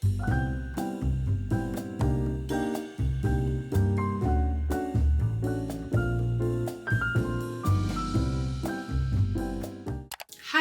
Hi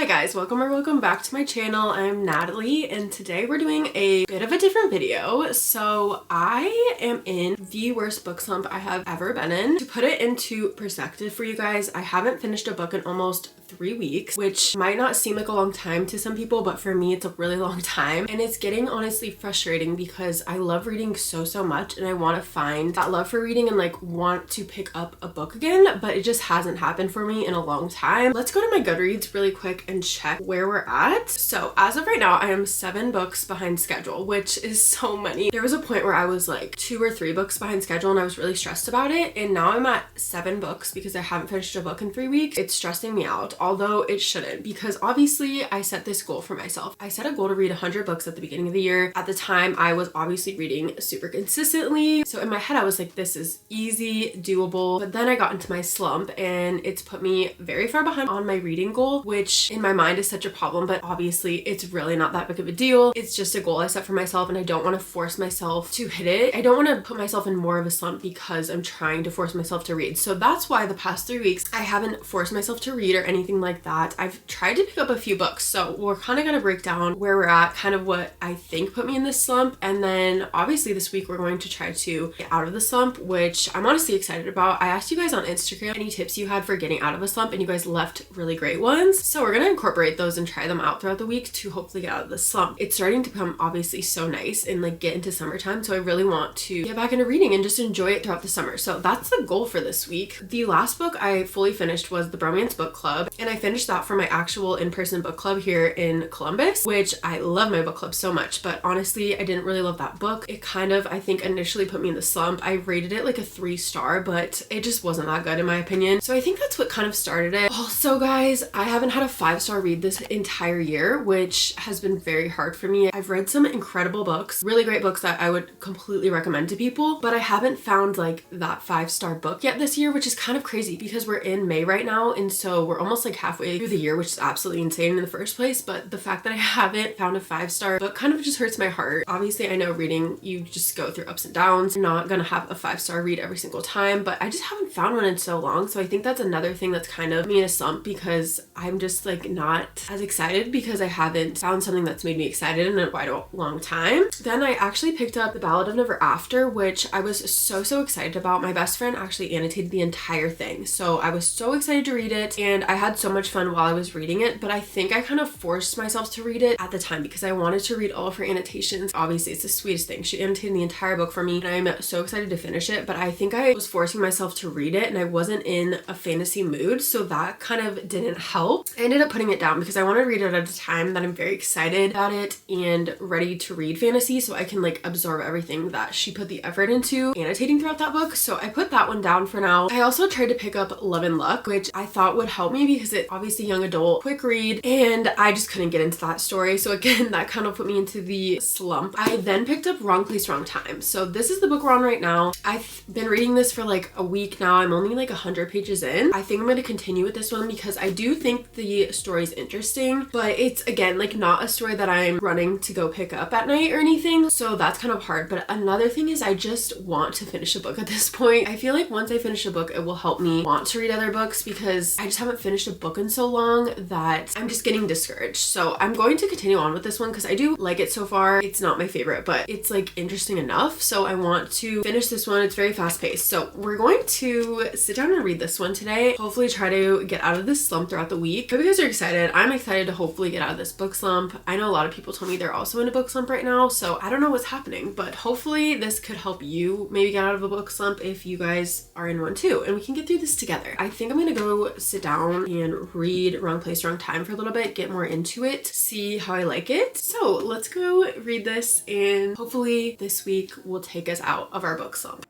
guys, welcome back to my channel. I'm Natalie and today we're doing a bit of a different video. So I am in the worst book slump I have ever been in. To put it into perspective for you guys, I haven't finished a book in almost 3 weeks, which might not seem like a long time to some people, but for me it's a really long time. And it's getting honestly frustrating because I love reading so much and I want to find that love for reading and like want to pick up a book again, but it just hasn't happened for me in a long time. Let's go to my Goodreads really quick and check where we're at. So as of right now, I am 7 books behind schedule, which is so many. There was a point where I was like 2 or 3 books behind schedule and I was really stressed about it. And now I'm at 7 books because I haven't finished a book in 3 weeks. It's stressing me out, although it shouldn't, because obviously I set this goal for myself. I set a goal to read 100 books at the beginning of the year. At the time, I was obviously reading super consistently. So in my head, I was like, this is easy, doable. But then I got into my slump and it's put me very far behind on my reading goal, which in my mind is such a problem, but obviously it's really not that big of a deal. It's just a goal I set for myself and I don't want to force myself to hit it. I don't want to put myself in more of a slump because I'm trying to force myself to read. So that's why the past 3 weeks I haven't forced myself to read or anything like that. I've tried to pick up a few books. So we're kind of going to break down where we're at, kind of what I think put me in this slump. And then obviously this week we're going to try to get out of the slump, which I'm honestly excited about. I asked you guys on Instagram any tips you had for getting out of a slump and you guys left really great ones. So we're going to incorporate those and try them out throughout the week to hopefully get out of the slump. It's starting to become obviously so nice and like get into summertime. So I really want to get back into reading and just enjoy it throughout the summer. So that's the goal for this week. The last book I fully finished was the Bromance Book Club, and I finished that for my actual in-person book club here in Columbus, which I love my book club so much, but honestly I didn't really love that book. It kind of, I think, initially put me in the slump. I rated it like a 3-star, but it just wasn't that good in my opinion. So I think that's what kind of started it. Also guys, I haven't had a 5-star read this entire year, which has been very hard for me. I've read some incredible books, really great books that I would completely recommend to people, but I haven't found like that 5-star book yet this year, which is kind of crazy because we're in May right now, and so we're almost like halfway through the year, which is absolutely insane in the first place. But the fact that I haven't found a 5-star book kind of just hurts my heart. Obviously I know reading, you just go through ups and downs. I'm not gonna have a 5-star read every single time, but I just haven't found one in so long. So I think that's another thing that's kind of me in a slump, because I'm just like not as excited because I haven't found something that's made me excited in quite a long time. Then I actually picked up The Ballad of Never After, which I was so excited about. My best friend actually annotated the entire thing, so I was so excited to read it and I had so much fun while I was reading it. But I think I kind of forced myself to read it at the time because I wanted to read all of her annotations. Obviously it's the sweetest thing. She annotated the entire book for me and I'm so excited to finish it, but I think I was forcing myself to read it and I wasn't in a fantasy mood, so that kind of didn't help. I ended up putting it down because I want to read it at a time that I'm very excited about it and ready to read fantasy, so I can like absorb everything that she put the effort into annotating throughout that book. So I put that one down for now. I also tried to pick up Love and Luck, which I thought would help me because it's obviously young adult, quick read, and I just couldn't get into that story. So again, that kind of put me into the slump. I then picked up Wrong Place, Wrong Time. So this is the book we're on right now. I've been reading this for like a week now. I'm only like 100 pages in. I think I'm going to continue with this one because I do think the story is interesting, but it's again like not a story that I'm running to go pick up at night or anything, so that's kind of hard. But another thing is I just want to finish a book at this point. I feel like once I finish a book, it will help me want to read other books because I just haven't finished a book in so long that I'm just getting discouraged. So I'm going to continue on with this one because I do like it so far. It's not my favorite, but it's like interesting enough, so I want to finish this one. It's very fast paced, so we're going to sit down and read this one today. Hopefully try to get out of this slump throughout the week. Hope you guys are excited. I'm excited to hopefully get out of this book slump. I know a lot of people told me they're also in a book slump right now, so I don't know what's happening, but hopefully this could help you maybe get out of a book slump if you guys are in one too, and we can get through this together. I think I'm gonna go sit down and read Wrong Place, Wrong Time for a little bit, get more into it, see how I like it. So let's go read this, and hopefully this week will take us out of our book slump.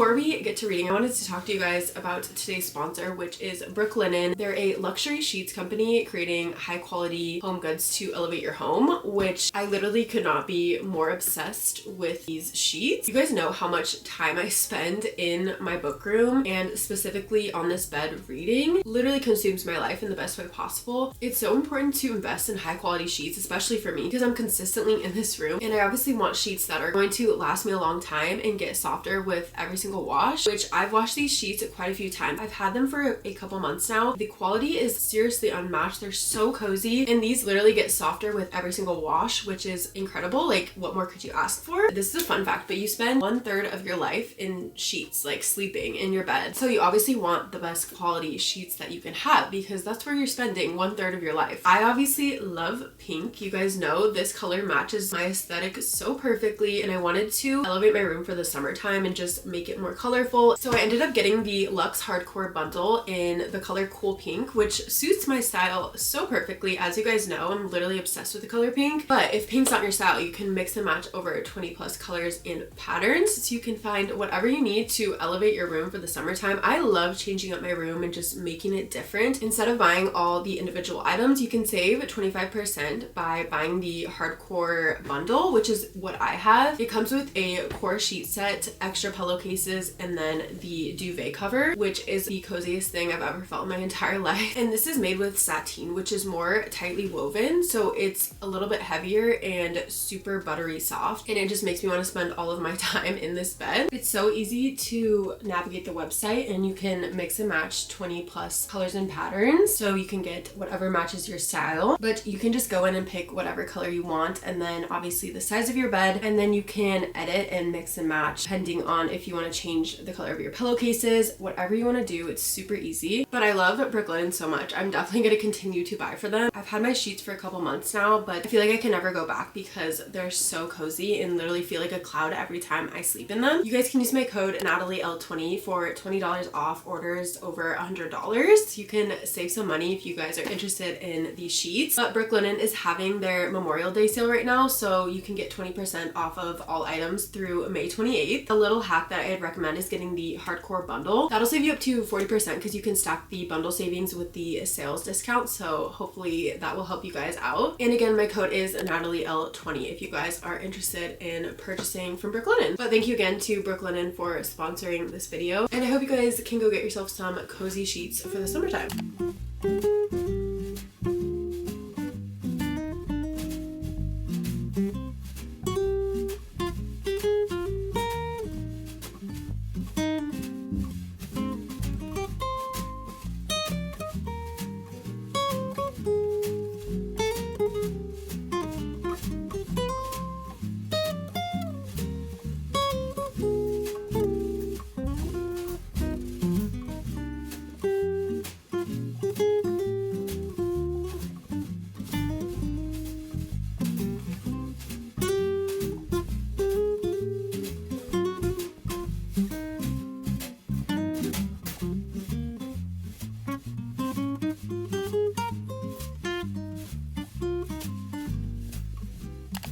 before we get to reading, I wanted to talk to you guys about today's sponsor, which is Brooklinen. They're a luxury sheets company creating high quality home goods to elevate your home, which I literally could not be more obsessed with these sheets. You guys know how much time I spend in my book room, and specifically on this bed reading literally consumes my life in the best way possible. It's so important to invest in high quality sheets, especially for me, because I'm consistently in this room, and I obviously want sheets that are going to last me a long time and get softer with every single wash, which I've washed these sheets quite a few times. I've had them for a couple months now. The quality is seriously unmatched. They're so cozy, and these literally get softer with every single wash, which is incredible. Like, what more could you ask for? This is a fun fact, but you spend 1/3 of your life in sheets, like sleeping in your bed. So you obviously want the best quality sheets that you can have, because that's where you're spending 1/3 of your life. I obviously love pink. You guys know this color matches my aesthetic so perfectly, and I wanted to elevate my room for the summertime and just make it more colorful. So I ended up getting the Luxe Hardcore bundle in the color Cool Pink, which suits my style so perfectly. As you guys know, I'm literally obsessed with the color pink. But if pink's not your style, you can mix and match over 20 plus colors in patterns, so you can find whatever you need to elevate your room for the summertime. I love changing up my room and just making it different. Instead of buying all the individual items, you can save 25% by buying the Hardcore bundle, which is what I have. It comes with a core sheet set, extra pillowcases, and then the duvet cover, which is the coziest thing I've ever felt in my entire life. And this is made with sateen, which is more tightly woven, so it's a little bit heavier and super buttery soft, and it just makes me want to spend all of my time in this bed. It's so easy to navigate the website, and you can mix and match 20 plus colors and patterns, so you can get whatever matches your style. But you can just go in and pick whatever color you want, and then obviously the size of your bed, and then you can edit and mix and match depending on if you want to change the color of your pillowcases, whatever you want to do. It's super easy. But I love Brooklinen so much. I'm definitely going to continue to buy for them. I've had my sheets for a couple months now, but I feel like I can never go back because they're so cozy and literally feel like a cloud every time I sleep in them. You guys can use my code NatalieL20 for $20 off orders over $100. You can save some money if you guys are interested in these sheets. But Brooklinen is having their Memorial Day sale right now, so you can get 20% off of all items through May 28th. A little hack that I'd recommend is getting the Hardcore bundle. That'll save you up to 40% because you can stack the bundle savings with the sales discount, so hopefully that will help you guys out. And again, my code is NatalieL20 if you guys are interested in purchasing from Brooklinen. But thank you again to Brooklinen for sponsoring this video, and I hope you guys can go get yourself some cozy sheets for the summertime.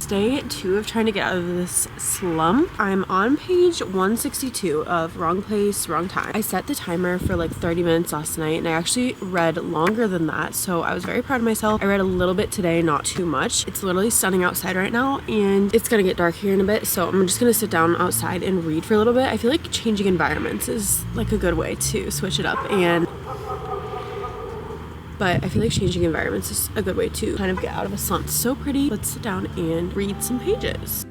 Day 2 of trying to get out of this slump. I'm on page 162 of Wrong Place, Wrong Time. I set the timer for like 30 minutes last night, and I actually read longer than that, so I was very proud of myself. I read a little bit today, not too much. It's literally stunning outside right now, and it's gonna get dark here in a bit, so I'm just gonna sit down outside and read for a little bit. I feel like changing environments is like a good way to switch it up, but I feel like changing environments is a good way to kind of get out of a slump. It's so pretty. Let's sit down and read some pages.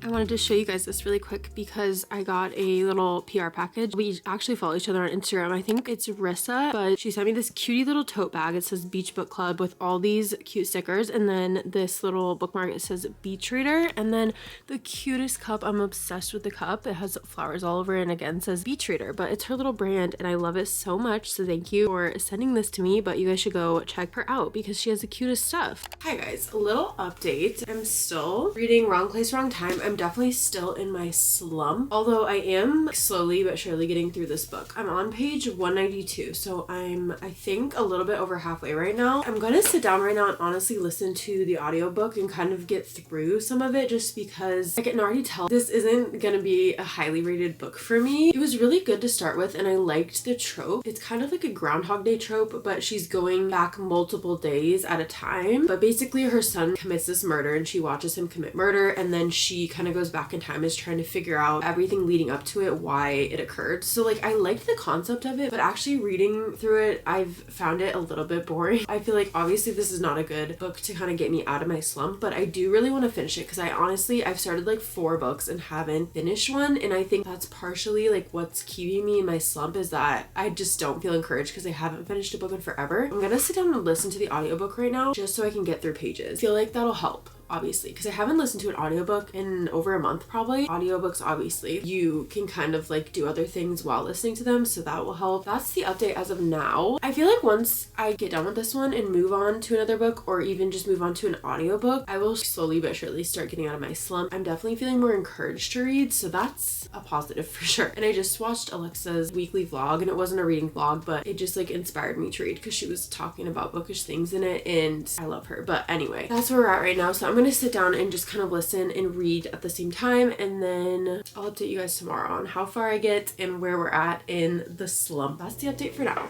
I wanted to show you guys this really quick because I got a little PR package. We actually follow each other on Instagram. I think it's Rissa, but she sent me this cutie little tote bag. It says Beach Book Club with all these cute stickers, and then this little bookmark, it says Beach Reader, and then the cutest cup. I'm obsessed with the cup. It has flowers all over it, and again says Beach Reader, but it's her little brand and I love it so much. So thank you for sending this to me, but you guys should go check her out because she has the cutest stuff. Hi guys, a little update. I'm still reading Wrong Place, Wrong Time. I'm definitely still in my slump, although I am slowly but surely getting through this book. I'm on page 192, so I'm, I think, a little bit over halfway right now. I'm gonna sit down right now and honestly listen to the audiobook and kind of get through some of it, just because I can already tell this isn't gonna be a highly rated book for me. It was really good to start with and I liked the trope. It's kind of like a Groundhog Day trope, but she's going back multiple days at a time. But basically her son commits this murder and she watches him commit murder, and then she kind of goes back in time, is trying to figure out everything leading up to it, why it occurred. So like I liked the concept of it, but actually reading through it, I've found it a little bit boring. I feel like obviously this is not a good book to kind of get me out of my slump, but I do really want to finish it because I've started like 4 books and haven't finished one, and I think that's partially like what's keeping me in my slump, is that I just don't feel encouraged because I haven't finished a book in forever. I'm gonna sit down and listen to the audiobook right now just so I can get through pages. I feel like that'll help, obviously, because I haven't listened to an audiobook in over a month probably. Audiobooks, obviously, you can kind of like do other things while listening to them, so that will help. That's the update as of now. I feel like once I get done with this one and move on to another book, or even just move on to an audiobook, I will slowly but surely start getting out of my slump. I'm definitely feeling more encouraged to read, so that's a positive for sure. And I just watched Alexa's weekly vlog, and it wasn't a reading vlog, but it just like inspired me to read because she was talking about bookish things in it, and I love her. But anyway, that's where we're at right now, so I'm gonna sit down and just kind of listen and read at the same time, and then I'll update you guys tomorrow on how far I get and where we're at in the slump. That's the update for now.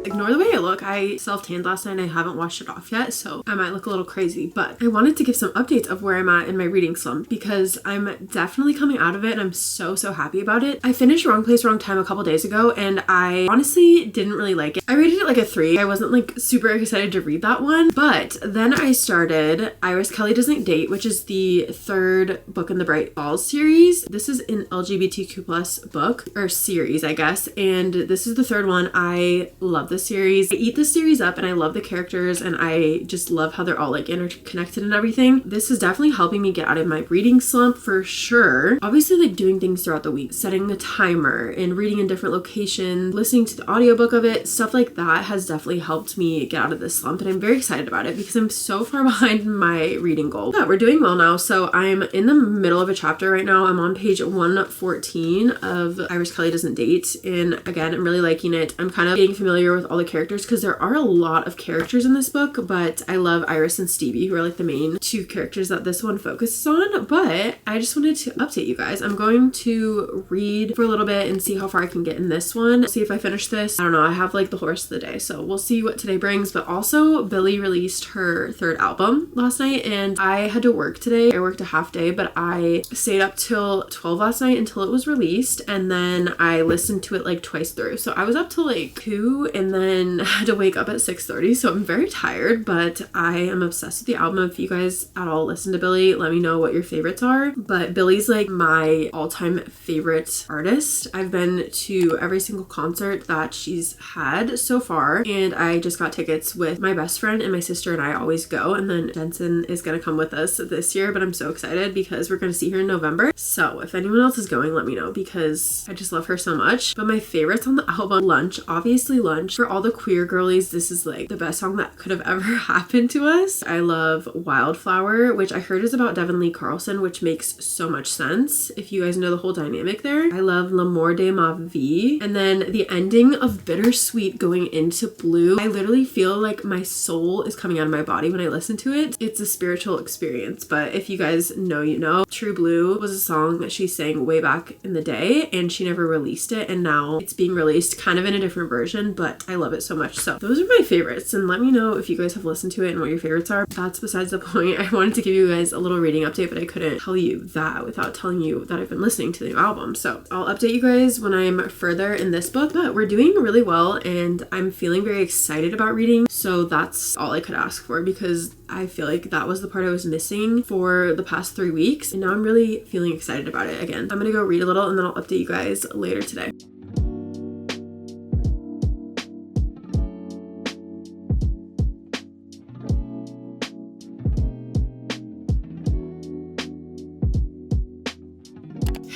Ignore the way I look. I self-tanned last night and I haven't washed it off yet, so I might look a little crazy, but I wanted to give some updates of where I'm at in my reading slump because I'm definitely coming out of it and I'm so happy about it. I finished Wrong Place, Wrong Time a couple days ago and I honestly didn't really like it. I rated it like a 3. I wasn't like super excited to read that one, but then I started Iris Kelly Doesn't Date, which is the 3rd book in the Bright Falls series. This is an LGBTQ plus book, or series, I guess, and this is the 3rd one. I love this series. I eat this series up and I love the characters and I just love how they're all like interconnected and everything. This is definitely helping me get out of my reading slump for sure. Obviously, like doing things throughout the week, setting a timer and reading in different locations, listening to the audiobook of it, stuff like that has definitely helped me get out of this slump, and I'm very excited about it because I'm so far behind my reading goal. Yeah, we're doing well now. So I'm in the middle of a chapter right now. I'm on page 114 of Iris Kelly Doesn't Date, and again, I'm really liking it. I'm kind of getting familiar with all the characters because there are a lot of characters in this book, but I love Iris and Stevie, who are like the main 2 characters that this one focuses on. But I just wanted to update you guys. I'm going to read for a little bit and see how far I can get in this one. See if I finish this. I don't know. I have like the horse of the day, so we'll see what today brings. But also, Billie released her 3rd album last night and I had to work today. I worked a half day, but I stayed up till 12 last night until it was released, and then I listened to it like twice through. So I was up till like 2 and then had to wake up at 6:30, so I'm very tired, but I am obsessed with the album. If you guys at all listen to Billie, let me know what your favorites are. But Billie's like my all-time favorite artist. I've been to every single concert that she's had so far, and I just got tickets with my best friend, and my sister and I always go, and then Jensen is gonna come with us this year, but I'm so excited because we're gonna see her in November. So if anyone else is going, let me know because I just love her so much. But my favorites on the album, Lunch, obviously Lunch, for all the queer girlies, this is like the best song that could have ever happened to us. I love Wildflower, which I heard is about Devin Lee Carlson, which makes so much sense if you guys know the whole dynamic there. I love L'amour de ma vie. And then the ending of Bittersweet going into Blue. I literally feel like my soul is coming out of my body when I listen to it. It's a spiritual experience, but if you guys know, you know. True Blue was a song that she sang way back in the day and she never released it, and now it's being released kind of in a different version, but I love it so much. So those are my favorites, and let me know if you guys have listened to it and what your favorites are. That's besides the point. I wanted to give you guys a little reading update, but I couldn't tell you that without telling you that I've been listening to the new album. So I'll update you guys when I'm further in this book, but we're doing really well and I'm feeling very excited about reading. So that's all I could ask for, because I feel like that was the part I was missing for the past 3 weeks, and now I'm really feeling excited about it again. I'm gonna go read a little and then I'll update you guys later today.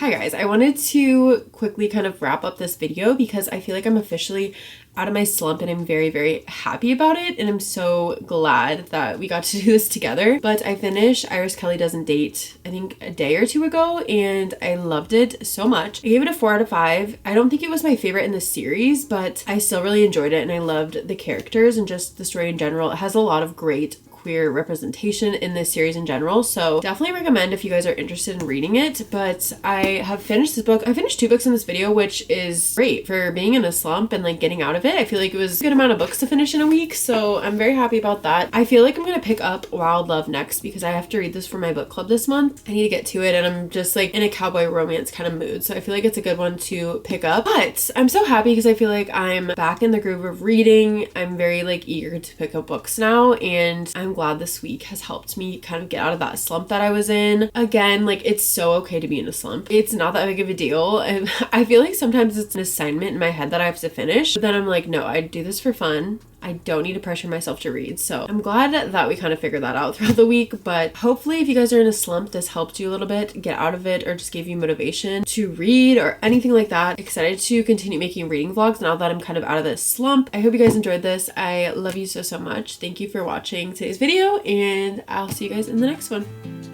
Hi guys, I wanted to quickly kind of wrap up this video because I feel like I'm officially out of my slump and I'm very, very happy about it, and I'm so glad that we got to do this together. But I finished Iris Kelly Doesn't Date, I think a day or two ago, and I loved it so much. I gave it a 4 out of 5. I don't think it was my favorite in the series, but I still really enjoyed it and I loved the characters and just the story in general. It has a lot of great queer representation in this series in general, so definitely recommend if you guys are interested in reading it. But I have finished this book. I finished 2 books in this video, which is great for being in a slump and like getting out of it. I feel like it was a good amount of books to finish in a week, so I'm very happy about that. I feel like I'm gonna pick up Wild Love next because I have to read this for my book club this month. I need to get to it, and I'm just like in a cowboy romance kind of mood, so I feel like it's a good one to pick up. But I'm so happy because I feel like I'm back in the groove of reading. I'm very like eager to pick up books now, and I'm glad this week has helped me kind of get out of that slump that I was in. Again, like, it's so okay to be in a slump. It's not that big of a deal, and I feel like sometimes it's an assignment in my head that I have to finish, but then I'm like, no, I do this for fun. I don't need to pressure myself to read. So I'm glad that we kind of figured that out throughout the week. But hopefully if you guys are in a slump, this helped you a little bit get out of it, or just gave you motivation to read or anything like that. Excited to continue making reading vlogs now that I'm kind of out of this slump. I hope you guys enjoyed this. I love you so much. Thank you for watching today's video, and I'll see you guys in the next one.